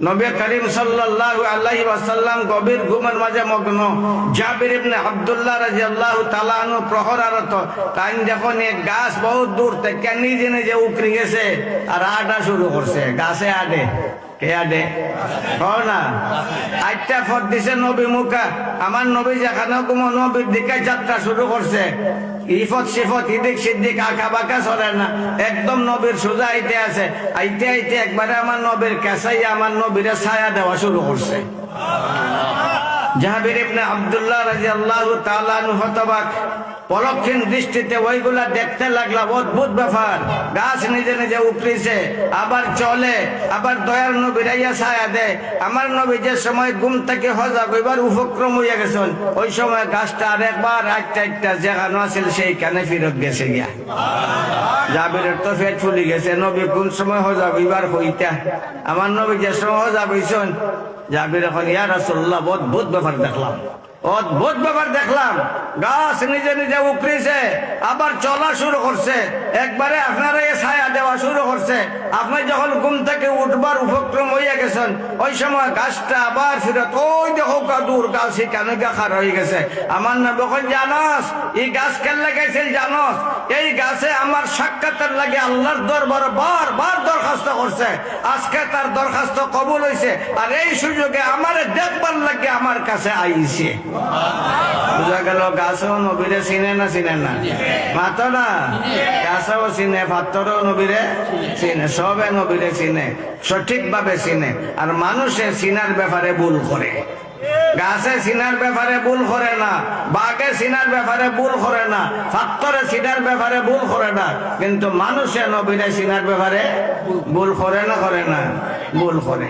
নবী করিম সাল্লাল্লাহু আলাইহি ওয়াসাল্লাম গভীর ঘুমের মাঝে মগ্ন। জাবির ইবনে আব্দুল্লাহ রাদিয়াল্লাহু তাআলা আনহু প্রহরারত। তাই যখন এক গাছ বহুত দূর থেকে নিজে নিজে উকড়ে গেছে আর আডা শুরু করছে, গাছে আডে। কে আডে? কও না। আইটা ফট দিছে নবী মুখা। আমার নবী যেখানে ঘুমো নবীর দিকে যাত্রা শুরু করছে। ইফত সিফত ইদিক সিদ্দিক আঁকা বাঁকা চলে না, একদম নবীর সোজা আইতে আছে। আইতে আইতে একবারে আমার নবীর কাছেই আমার নবীরে ছায়া দেওয়া শুরু করছে। জাবির ইবনে আব্দুল্লাহ রাদিয়াল্লাহু তাআলা আনহু হতবাক, পলক্ষীন দৃষ্টিতে ওইগুলা দেখতে লাগলা। অদ্ভুত ব্যাপার, গাছ নিজে নিজে উপড়িছে, আবার চলে, আবার দয়ার নবী রাইয়া ছায়া দেয়। আমার নবী যে সময় ঘুম থেকে হজা কইবার উপক্রম হইয়া গেছেন, ওই সময় গাছটা আরেকবার একটা একটা যেখানে আছিল সেইখানে ফিরত গেছে গিয়া। জাবিরের তো পেট ফুলি গেছে, নবী কোন সময় হজা কইবার হইতা। আমার নবী যে সময় হজা কইছেন, জাবির এখন ইয়া রাসূলুল্লাহ অদ্ভুত ব্যাপার দেখলাম, অদ্ভুত ব্যাপার দেখলাম। গাছ নিজে নিজে উপড়িছে, আবার চলা শুরু করছে, একবারে আপনারা ছায়া দেওয়া শুরু করছে। আপনি যখন ঘুম থেকে উঠবার উপক্রম হইয়া গেছেন, ওই সময় গাছটা আবার ফিরত ওই দেখো দূর গাছ সেখানে গাখার হয়ে গেছে। আমার না বখন জানস এই গাছ কেন লাগাইছিল জানস? এই গাছে আমার সাক্ষাতের লাগে আল্লাহর দরবারে বারবার দরখাস্ত করছে, আজকে তার দরখাস্ত কবুল হয়েছে, আর এই সুযোগে আমারে দেখবার লাগে আমার কাছে আইছে। বুঝা গেল গাছও নবীরে চিনে না চিনে না? মাতো না, গাছও চিনে, পাথরও নবীরে চিনে, সবে নবীরে চিনে, সঠিক ভাবে চিনে। আর মানুষে চিনার ব্যাপারে ভুল করে। গাছে চিনার ব্যাপারে ভুল করে না, বাঘে চিনার ব্যাপারে ভুল করে না, পাথরে চিনার ব্যাপারে ভুল করে না, কিন্তু মানুষে নবীরে চিনার ব্যাপারে ভুল করে না, করে না, ভুল করে।